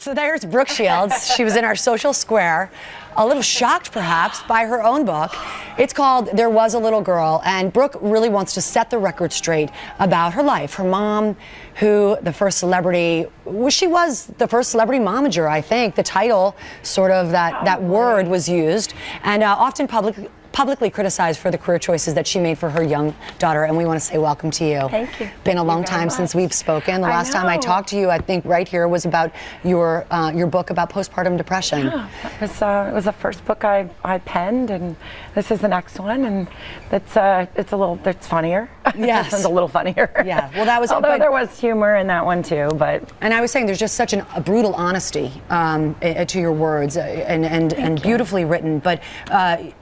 So there's Brooke Shields. She was in our social square, a little shocked perhaps by her own book. It's called There Was a Little Girl, and Brooke really wants to set the record straight about her life. Her mom, who the first celebrity, she was the first celebrity momager, I think. The title, sort of that word was used, and often publicly criticized for the career choices that she made for her young daughter, and we want to say welcome to you. Thank you. Been a long time since we've spoken. The last time I talked to you, I think right here, was about your book about postpartum depression. Yeah, it was the first book I penned, and this is the next one, and it's funnier. Yes. This one's a little funnier. Yeah. Well, that was. Although there was humor in that one too, but. And I was saying, there's just such a brutal honesty to your words, and beautifully written. But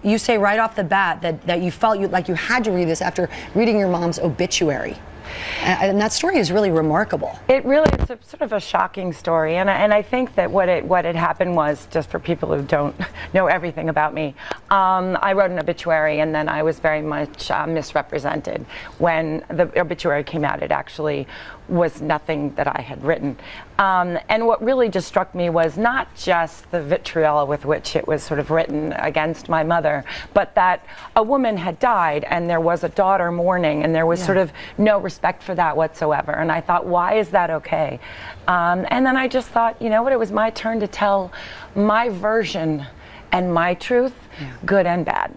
you say right off the bat that you felt like you had to read this after reading your mom's obituary. And that story is really remarkable. It really is sort of a shocking story, and I think that what had happened was, just for people who don't know everything about me, I wrote an obituary, and then I was very much misrepresented. When the obituary came out, it actually was nothing that I had written. And what really just struck me was not just the vitriol with which it was sort of written against my mother, but that a woman had died and there was a daughter mourning, and there was sort of no respect for that whatsoever. And I thought, why is that okay? And then I just thought, you know what, it was my turn to tell my version and my truth, good and bad.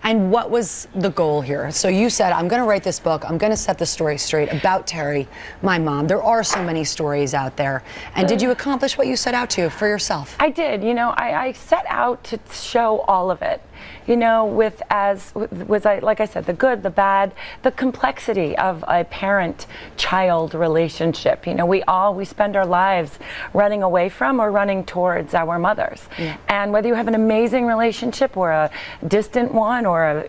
And what was the goal here? So you said, I'm going to write this book, I'm going to set the story straight about Terry, my mom. There are so many stories out there. And did you accomplish what you set out to for yourself? I did. You know, I set out to show all of it. You know, like I said, the good, the bad, the complexity of a parent-child relationship. You know, we spend our lives running away from or running towards our mothers. Yeah. And whether you have an amazing relationship or a distant one, or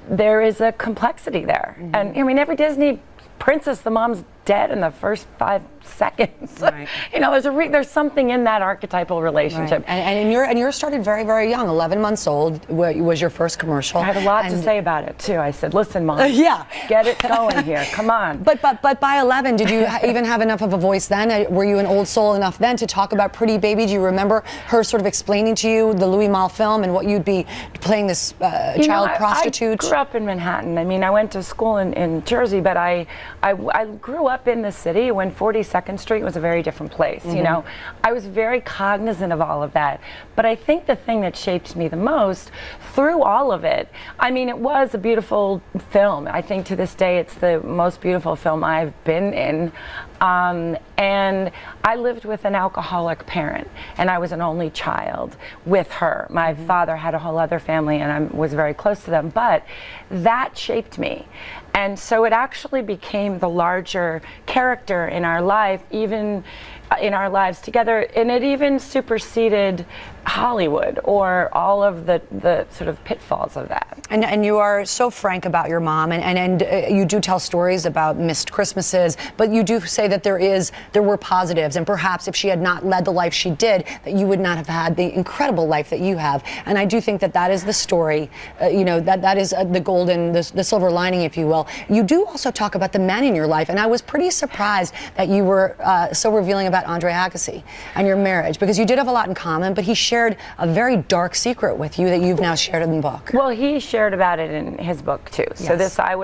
there is a complexity there. Mm-hmm. And I mean, every Disney princess, the mom's dead in the first 5 seconds. Right. You know, there's something in that archetypal relationship. Right. And yours started very, very young. 11 months old was your first commercial. I had a lot to say about it too. I said, "Listen, Mom, get it going here. Come on." But by 11, did you even have enough of a voice then? Were you an old soul enough then to talk about Pretty Baby? Do you remember her sort of explaining to you the Louis Malle film and what you'd be playing this child prostitute? I grew up in Manhattan. I mean, I went to school in Jersey, but I grew up in the city when 42nd Street was a very different place. Mm-hmm. You know, I was very cognizant of all of that. But I think the thing that shaped me the most through all of it, I mean, it was a beautiful film. I think to this day it's the most beautiful film I've been in. And I lived with an alcoholic parent, and I was an only child with her. My father had a whole other family, and I was very close to them, but that shaped me. And so it actually became the larger character in our life, even in our lives together, and it even superseded Hollywood or all of the sort of pitfalls of that. And you are so frank about your mom, and you do tell stories about missed Christmases, but you do say that there were positives, and perhaps if she had not led the life she did, that you would not have had the incredible life that you have. And I do think that is the story, you know, that is the silver lining, if you will. You do also talk about the men in your life, and I was pretty surprised that you were so revealing about Andre Agassi and your marriage, because you did have a lot in common, but he shared a very dark secret with you that you've now shared in the book. Well, he shared about it in his book too. So yes. I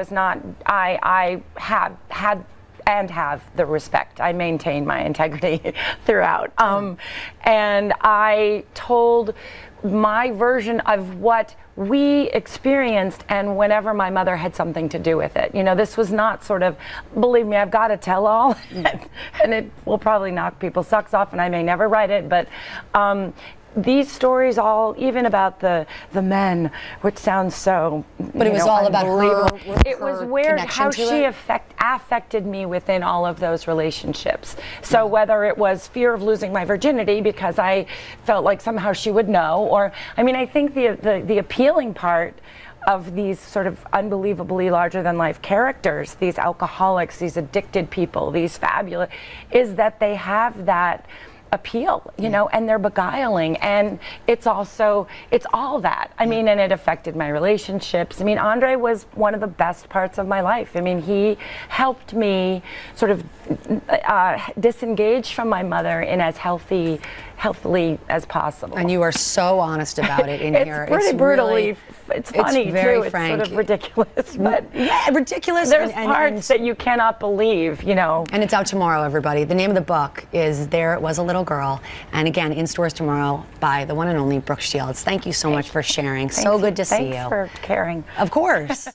have the respect. I maintain my integrity throughout. And I told my version of what we experienced, and whenever my mother had something to do with it. You know, this was not sort of, believe me, I've got to tell all, and it will probably knock people's socks off, and I may never write it, but these stories all, even about the men, which sounds so, but it was all about her. It was weird how she affected me within all of those relationships. So whether it was fear of losing my virginity because I felt like somehow she would know, or, I mean, I think the appealing part of these sort of unbelievably larger than life characters, these alcoholics, these addicted people, these fabulous, is that they have that appeal, you know, and they're beguiling, and it's all that. I mean, and it affected my relationships. I mean, Andre was one of the best parts of my life. I mean, he helped me sort of disengage from my mother in as healthily as possible. And you are so honest about it in here. It's pretty brutally. It's funny it's very too. frank. It's sort of ridiculous, but yeah, ridiculous. There's parts that you cannot believe, you know. And it's out tomorrow, everybody. The name of the book is There It Was a Little Girl, and again, in stores tomorrow by the one and only Brooke Shields. Thank you so much for sharing. So good to see you. Thanks for caring. Of course.